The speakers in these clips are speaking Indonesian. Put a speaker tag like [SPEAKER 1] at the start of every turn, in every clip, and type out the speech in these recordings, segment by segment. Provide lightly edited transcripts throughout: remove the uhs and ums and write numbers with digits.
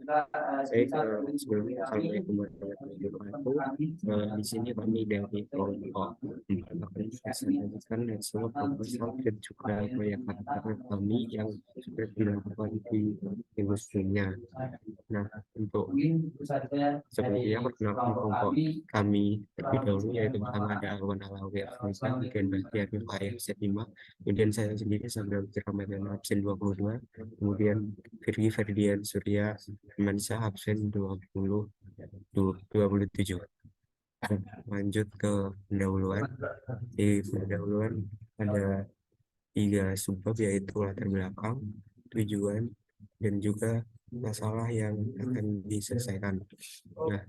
[SPEAKER 1] Baik, sebelumnya Assalamualaikum warahmatullahi wabarakatuh. Di sini kami dari kelompok 4 akan presentasikan dan semua proposal dan juga proyek partner kami yang sudah dilakukan di minggu sebelumnya. Nah, untuk sepertinya perkenalkan kelompok kami terlebih dahulu, yaitu pertama ada Alwan Alawi Afnisa, kemudian Bahtiar Nurhayat Setima, kemudian saya sendiri Sabda Ramadan absen 22, kemudian Firgi Ferdian Surya Mansyah absen 27. Lanjut ke pendahuluan. Di pendahuluan ada 3 subbab, yaitu latar belakang, tujuan, dan juga masalah yang akan diselesaikan. Nah,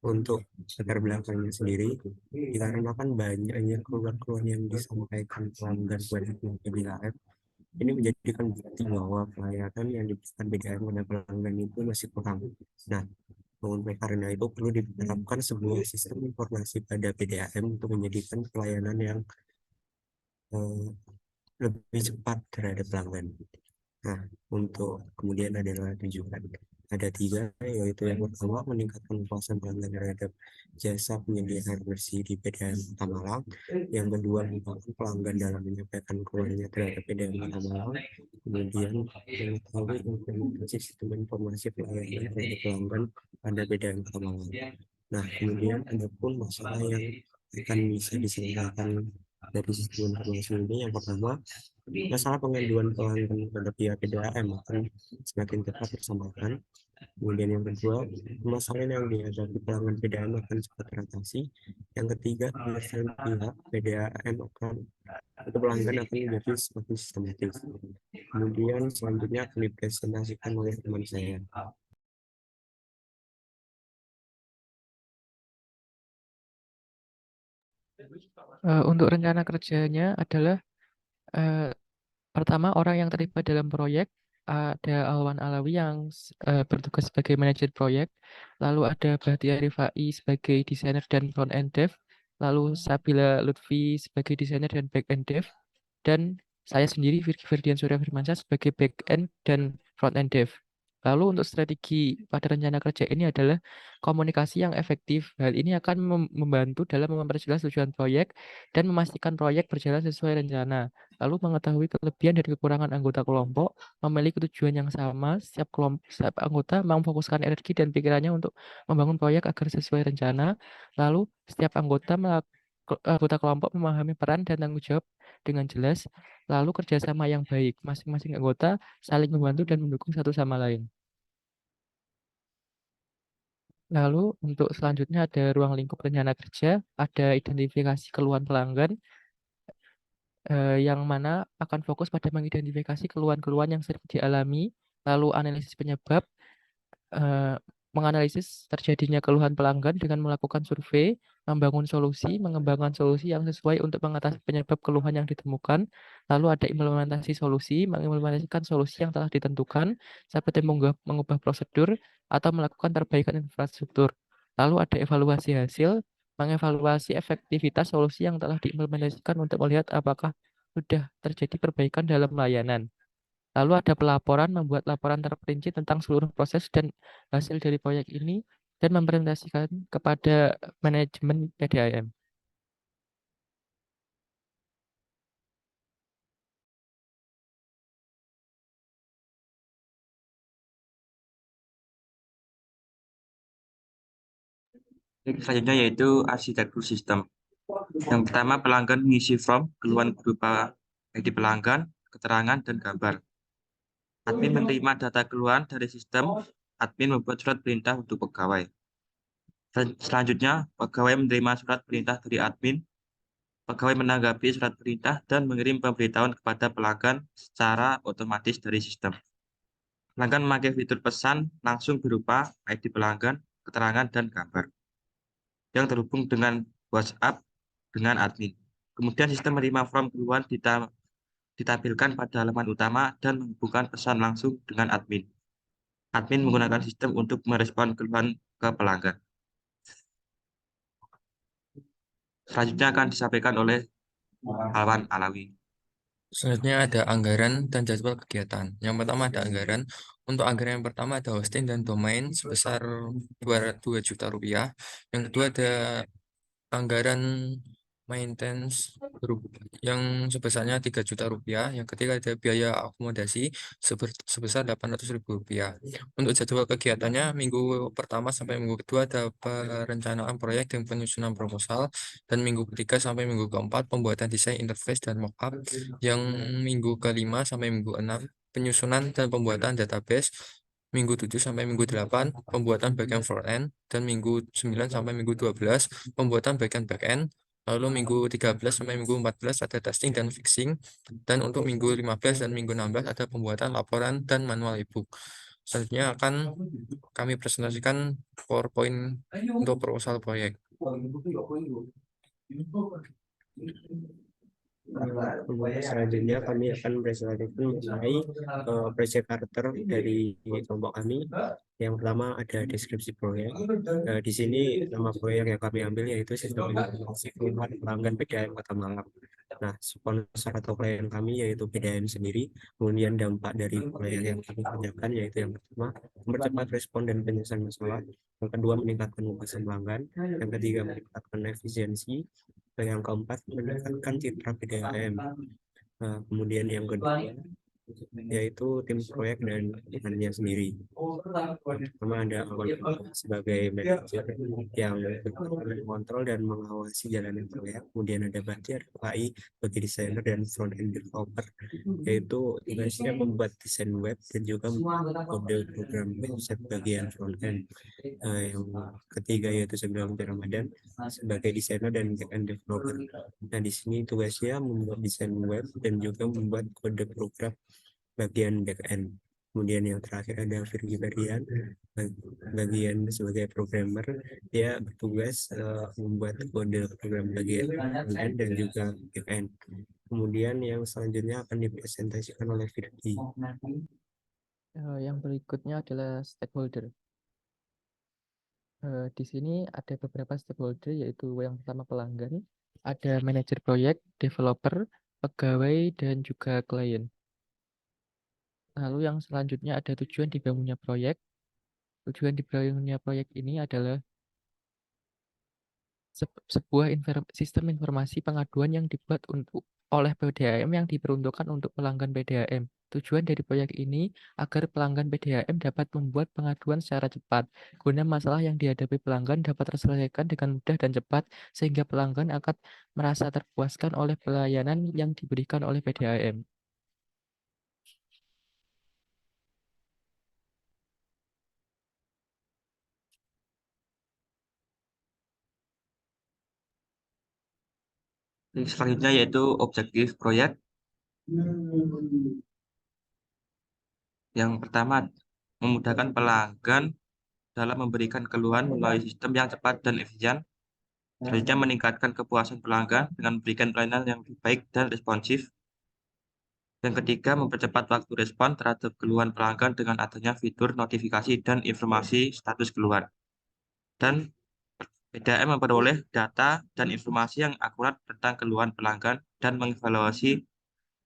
[SPEAKER 1] untuk latar belakangnya sendiri, dikarenakan banyaknya keluhan-keluhan yang disampaikan pelanggan kepada PDAM, ini menjadikan bukti bahwa pelayanan yang diberikan PDAM kepada pelanggan itu masih kurang. Nah, karena itu perlu diterapkan sebuah sistem informasi pada PDAM untuk menjadikan pelayanan yang lebih cepat terhadap pelanggan. Nah, untuk kemudian adalah tujuan. Ada 3, yaitu yang pertama meningkatkan kepuasan pelanggan terhadap jasa penyediaan air bersih di PDAM Kota Malang. Yang kedua, membantu pelanggan dalam menyampaikan keluhannya terhadap PDAM Kota Malang. Kemudian mengetahui implementasi sistem informasi pelayanan terhadap pelanggan pada PDAM Kota Malang. Nah, kemudian ada pun masalah yang akan bisa diselesaikan dari sistem informasi ini. Yang pertama, masalah pengaduan pelanggan pada pihak PDAM akan semakin cepat tersampaikan. Kemudian yang kedua, permasalahan yang dihadapi pelanggan PDAM akan cepat teratasi. Yang ketiga, penyelesaian pihak PDAM akan atau pelanggan akan menjadi semakin sistematis. Kemudian selanjutnya akan dipresentasikan oleh teman saya.
[SPEAKER 2] Untuk rencana kerjanya adalah pertama orang yang terlibat dalam proyek ada Alwan Alawi yang bertugas sebagai manajer proyek, lalu ada Bahtiar Rifai sebagai desainer dan front end dev, lalu Sabila Lutfi sebagai desainer dan back end dev, dan saya sendiri Firgi Ferdian Surya Firmansyah sebagai back end dan front end dev. Lalu untuk strategi pada rencana kerja ini adalah komunikasi yang efektif. Hal ini akan membantu dalam memperjelas tujuan proyek dan memastikan proyek berjalan sesuai rencana. Lalu mengetahui kelebihan dan kekurangan anggota kelompok, memiliki tujuan yang sama, setiap anggota memfokuskan energi dan pikirannya untuk membangun proyek agar sesuai rencana. Lalu setiap anggota kelompok memahami peran dan tanggung jawab dengan jelas, lalu kerjasama yang baik. Masing-masing anggota saling membantu dan mendukung satu sama lain. Lalu untuk selanjutnya ada ruang lingkup rencana kerja, ada identifikasi keluhan pelanggan, yang mana akan fokus pada mengidentifikasi keluhan-keluhan yang sering dialami, lalu analisis penyebab, eh, menganalisis terjadinya keluhan pelanggan dengan melakukan survei, membangun solusi, mengembangkan solusi yang sesuai untuk mengatasi penyebab keluhan yang ditemukan, lalu ada implementasi solusi, mengimplementasikan solusi yang telah ditentukan, seperti mengubah prosedur atau melakukan perbaikan infrastruktur. Lalu ada evaluasi hasil, mengevaluasi efektivitas solusi yang telah diimplementasikan untuk melihat apakah sudah terjadi perbaikan dalam layanan. Lalu ada pelaporan, membuat laporan terperinci tentang seluruh proses dan hasil dari proyek ini dan mempresentasikan kepada manajemen PDAM.
[SPEAKER 3] Selanjutnya yaitu arsitektur sistem. Yang pertama, pelanggan mengisi form keluhan berupa ID pelanggan, keterangan, dan gambar. Admin menerima data keluhan dari sistem, admin membuat surat perintah untuk pegawai. Selanjutnya, pegawai menerima surat perintah dari admin, pegawai menanggapi surat perintah dan mengirim pemberitahuan kepada pelanggan secara otomatis dari sistem. Pelanggan memakai fitur pesan langsung berupa ID pelanggan, keterangan, dan gambar yang terhubung dengan WhatsApp dengan admin. Kemudian sistem menerima form keluhan ditampilkan pada halaman utama dan menghubungkan pesan langsung dengan admin. Admin menggunakan sistem untuk merespon keluhan ke pelanggan. Selanjutnya akan disampaikan oleh Alwan Alawi.
[SPEAKER 4] Selanjutnya ada anggaran dan jadwal kegiatan. Yang pertama ada anggaran. Untuk anggaran yang pertama ada hosting dan domain sebesar 2 juta rupiah. Yang kedua ada anggaran maintenance yang sebesarnya 3 juta rupiah. Yang ketiga ada biaya akomodasi sebesar 800 ribu rupiah. Untuk jadwal kegiatannya, minggu pertama sampai minggu kedua ada perencanaan proyek dan penyusunan proposal, dan minggu ketiga sampai minggu keempat pembuatan desain interface dan mockup. Yang minggu kelima sampai minggu enam penyusunan dan pembuatan database. Minggu 7 sampai minggu 8 pembuatan backend front-end, dan minggu 9 sampai minggu 12 pembuatan backend. Lalu minggu 13 sampai minggu 14 ada testing dan fixing. Dan untuk minggu 15 dan minggu 16 ada pembuatan laporan dan manual ebook. Selanjutnya akan kami presentasikan PowerPoint untuk proposal proyek.
[SPEAKER 1] Kemudian selanjutnya kami akan presentasikan mengenai project character dari kelompok kami. Yang pertama ada deskripsi proyek. Di sini nama proyek yang kami ambil yaitu sistem informasi keluhan pelanggan PDAM Kota Malang. Nah, sponsor atau klien kami yaitu PDAM sendiri. Kemudian dampak dari proyek yang kami kerjakan yaitu yang pertama mempercepat respon dan penyelesaian masalah. Yang kedua meningkatkan kepuasan pelanggan. Yang ketiga meningkatkan efisiensi. Yang keempat meningkatkan citra PDAM. Kemudian yang kedua yaitu tim proyek dan temannya sendiri. Pertama ada Alwan sebagai manajer yang mengontrol dan mengawasi jalannya proyek. Kemudian ada Bahtiar AI sebagai desainer dan front end developer, yaitu tugasnya membuat desain web dan juga kode program website bagian front end. Yang ketiga yaitu sebelum Ramadan sebagai desainer dan back end developer. Nah, di sini tugasnya membuat desain web dan juga membuat kode program bagian back end. Kemudian yang terakhir ada Virgi Ferdian, bagian sebagai programmer. Dia bertugas membuat kode program bagian front end dan juga back end. Kemudian yang selanjutnya akan dipresentasikan oleh Virgi.
[SPEAKER 2] Yang berikutnya adalah stakeholder. Di sini ada beberapa stakeholder, yaitu yang pertama pelanggan, ada manajer proyek, developer, pegawai, dan juga klien. Lalu yang selanjutnya ada tujuan dibangunnya proyek. Tujuan dibangunnya proyek ini adalah sebuah sistem informasi pengaduan yang dibuat oleh PDAM yang diperuntukkan untuk pelanggan PDAM. Tujuan dari proyek ini agar pelanggan PDAM dapat membuat pengaduan secara cepat, guna masalah yang dihadapi pelanggan dapat terselesaikan dengan mudah dan cepat, sehingga pelanggan akan merasa terpuaskan oleh pelayanan yang diberikan oleh PDAM.
[SPEAKER 3] Selanjutnya yaitu objektif proyek. Yang pertama, memudahkan pelanggan dalam memberikan keluhan melalui sistem yang cepat dan efisien. Selanjutnya, meningkatkan kepuasan pelanggan dengan memberikan pelayanan yang lebih baik dan responsif. Yang ketiga, mempercepat waktu respon terhadap keluhan pelanggan dengan adanya fitur notifikasi dan informasi status keluhan. Dan PDAM memperoleh data dan informasi yang akurat tentang keluhan pelanggan dan mengevaluasi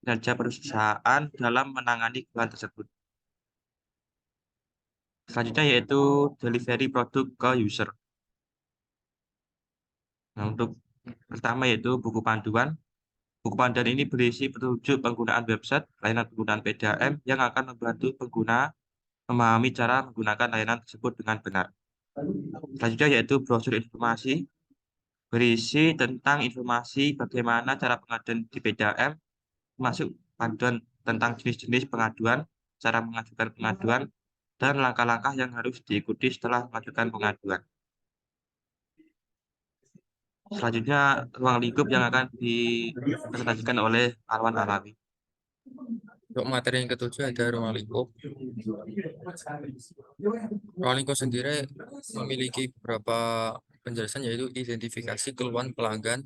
[SPEAKER 3] kinerja perusahaan dalam menangani keluhan tersebut. Selanjutnya yaitu delivery produk ke user. Nah, untuk pertama yaitu buku panduan. Buku panduan ini berisi petunjuk penggunaan website, layanan penggunaan PDAM yang akan membantu pengguna memahami cara menggunakan layanan tersebut dengan benar. Selanjutnya yaitu brosur informasi, berisi tentang informasi bagaimana cara pengaduan di PDAM, termasuk panduan tentang jenis-jenis pengaduan, cara mengajukan pengaduan, dan langkah-langkah yang harus diikuti setelah mengajukan pengaduan. Selanjutnya, ruang lingkup yang akan dipresentasikan oleh Alwan Alawi.
[SPEAKER 4] Untuk materi yang ketujuh ada ruang lingkup. Ruang lingkup sendiri memiliki beberapa penjelasan, yaitu identifikasi keluhan pelanggan,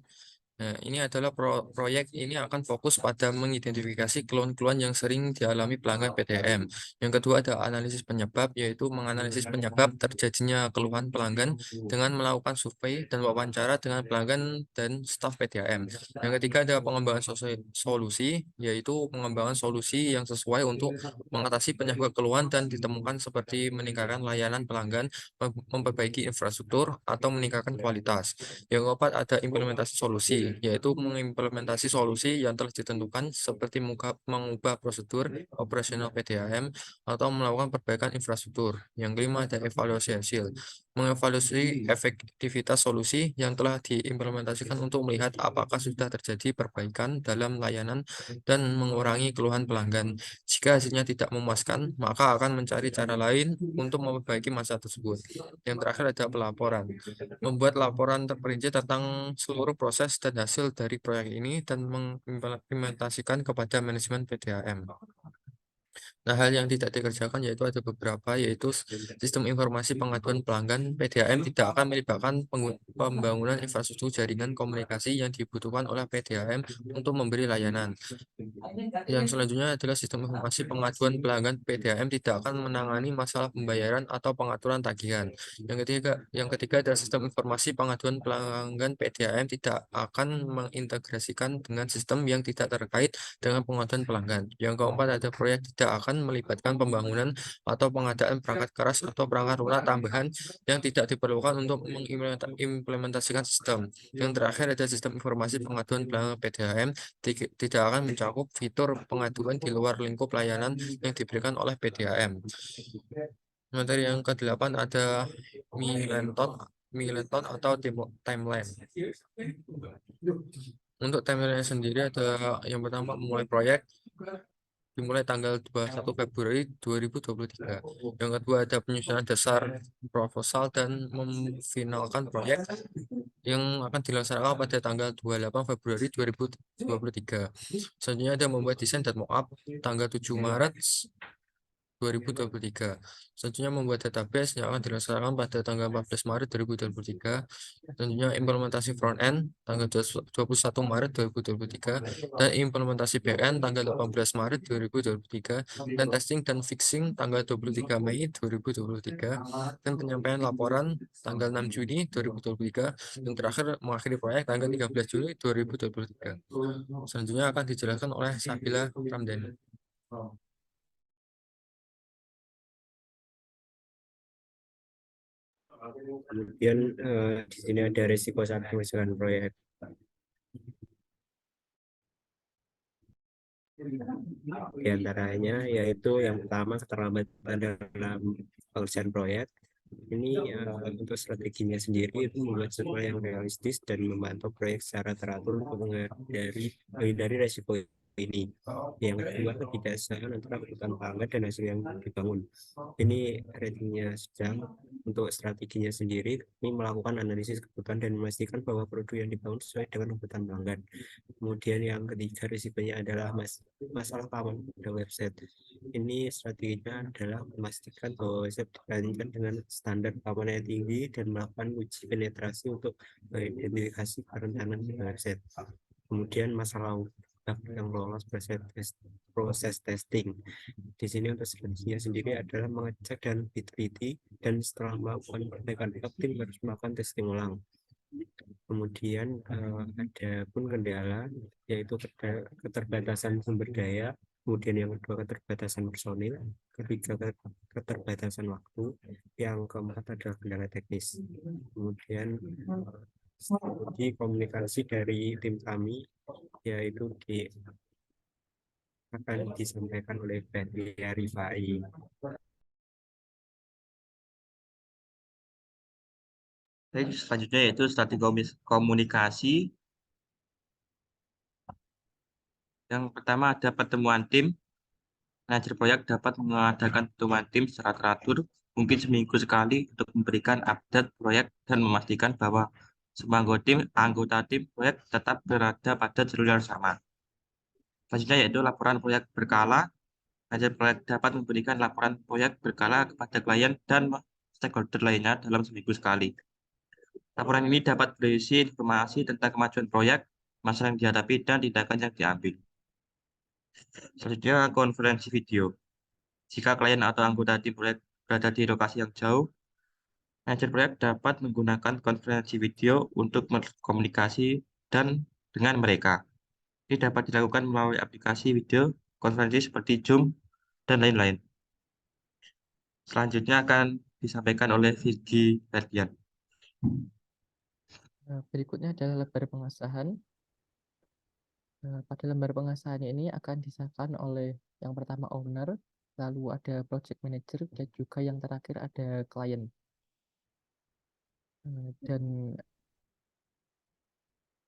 [SPEAKER 4] Nah, ini adalah proyek ini akan fokus pada mengidentifikasi keluhan-keluhan yang sering dialami pelanggan PDAM. Yang kedua ada analisis penyebab, yaitu menganalisis penyebab terjadinya keluhan pelanggan dengan melakukan survei dan wawancara dengan pelanggan dan staf PDAM. Yang ketiga ada pengembangan solusi, yaitu pengembangan solusi yang sesuai untuk mengatasi penyebab keluhan dan ditemukan seperti meningkatkan layanan pelanggan, memperbaiki infrastruktur, atau meningkatkan kualitas. Yang keempat ada implementasi solusi, yaitu mengimplementasi solusi yang telah ditentukan seperti mengubah prosedur operasional PDAM atau melakukan perbaikan infrastruktur. Yang kelima ada evaluasi hasil, mengevaluasi efektivitas solusi yang telah diimplementasikan untuk melihat apakah sudah terjadi perbaikan dalam layanan dan mengurangi keluhan pelanggan. Jika hasilnya tidak memuaskan, maka akan mencari cara lain untuk memperbaiki masalah tersebut. Yang terakhir ada pelaporan, membuat laporan terperinci tentang seluruh proses dan hasil dari proyek ini dan mengimplementasikan kepada manajemen PDAM. Nah, hal yang tidak dikerjakan yaitu ada beberapa, yaitu sistem informasi pengaduan pelanggan PDAM tidak akan melibatkan pembangunan infrastruktur jaringan komunikasi yang dibutuhkan oleh PDAM untuk memberi layanan. Yang selanjutnya adalah sistem informasi pengaduan pelanggan PDAM tidak akan menangani masalah pembayaran atau pengaturan tagihan. Yang ketiga adalah sistem informasi pengaduan pelanggan PDAM tidak akan mengintegrasikan dengan sistem yang tidak terkait dengan pengaduan pelanggan. Yang keempat ada proyek tidak akan melibatkan pembangunan atau pengadaan perangkat keras atau perangkat lunak tambahan yang tidak diperlukan untuk mengimplementasikan sistem. Yang terakhir ada sistem informasi pengaduan pelanggan PDAM tidak akan mencakup fitur pengaduan di luar lingkup layanan yang diberikan oleh PDAM. Materi yang ke-8 ada Mileton atau timeline. Untuk timeline sendiri ada yang pertama memulai proyek dimulai tanggal 21 Februari 2023. Yang kedua ada penyusunan dasar proposal dan memfinalkan proyek yang akan dilaksanakan pada tanggal 28 Februari 2023. Selanjutnya ada membuat desain dan mockup tanggal 7 Maret 2023. Selanjutnya membuat database yang akan dilaksanakan pada tanggal 14 Maret 2023. Selanjutnya implementasi front end tanggal 21 Maret 2023 dan implementasi back end tanggal 18 Maret 2023 dan testing dan fixing tanggal 23 Mei 2023 dan penyampaian laporan tanggal 6 Juni 2023 dan terakhir mengakhiri proyek tanggal 13 Juli 2023. Selanjutnya akan dijelaskan oleh Sabila Ramdhani.
[SPEAKER 1] Kemudian di sini ada risiko saat pengecilan proyek. Di antaranya yaitu yang pertama keterlambatan dalam pengerjaan proyek. Ini untuk strateginya sendiri itu membuat jadwal yang realistis dan memantau proyek secara teratur untuk menghindari resiko ini. Yang kedua ketidaksesuaian antara kebutuhan pelanggan dan hasil yang dibangun. Ini ratingnya sedang. Untuk strateginya sendiri, ini melakukan analisis kebutuhan dan memastikan bahwa produk yang dibangun sesuai dengan kebutuhan pelanggan. Kemudian yang ketiga risikonya adalah masalah keamanan pada website. Ini strateginya adalah memastikan bahwa website dirancang dengan standar keamanan yang tinggi dan melakukan uji penetrasi untuk mengidentifikasi kerentanan website. Kemudian masalah yang lolos proses testing. Di sini untuk strateginya sendiri adalah mengecek dan teliti dan setelah melakukan perbaikan tim harus melakukan testing ulang. Kemudian ada pun kendala yaitu keterbatasan sumber daya, kemudian yang kedua keterbatasan personil, ketiga keterbatasan waktu, yang keempat adalah kendala teknis. Kemudian strategi komunikasi dari tim kami yaitu akan disampaikan oleh Fathia Rifai.
[SPEAKER 3] Selanjutnya yaitu strategi komunikasi. Yang pertama ada pertemuan tim. Manajer proyek dapat mengadakan pertemuan tim secara teratur, mungkin seminggu sekali untuk memberikan update proyek dan memastikan bahwa semua anggota tim proyek tetap berada pada jalur yang sama. Selanjutnya yaitu laporan proyek berkala. Manajer proyek dapat memberikan laporan proyek berkala kepada klien dan stakeholder lainnya dalam seminggu sekali. Laporan ini dapat berisi informasi tentang kemajuan proyek, masalah yang dihadapi, dan tindakan yang diambil. Selanjutnya, konferensi video. Jika klien atau anggota tim proyek berada di lokasi yang jauh, manajer proyek dapat menggunakan konferensi video untuk berkomunikasi dan dengan mereka. Ini dapat dilakukan melalui aplikasi video konferensi seperti Zoom dan lain-lain. Selanjutnya akan disampaikan oleh Virgi Ferdian.
[SPEAKER 2] Berikutnya adalah lembar pengesahan. Pada lembar pengesahan ini akan disahkan oleh yang pertama owner, lalu ada project manager, dan juga yang terakhir ada klien. Dan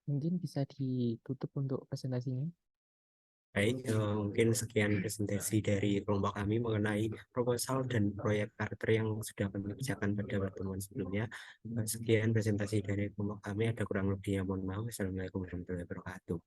[SPEAKER 2] mungkin bisa ditutup untuk presentasinya.
[SPEAKER 1] Baik, mungkin sekian presentasi dari kelompok kami mengenai proposal dan proyek karakter yang sudah kami kerjakan pada pertemuan sebelumnya. Sekian presentasi dari kelompok kami, ada kurang lebihnya mohon maaf. Assalamualaikum warahmatullahi wabarakatuh.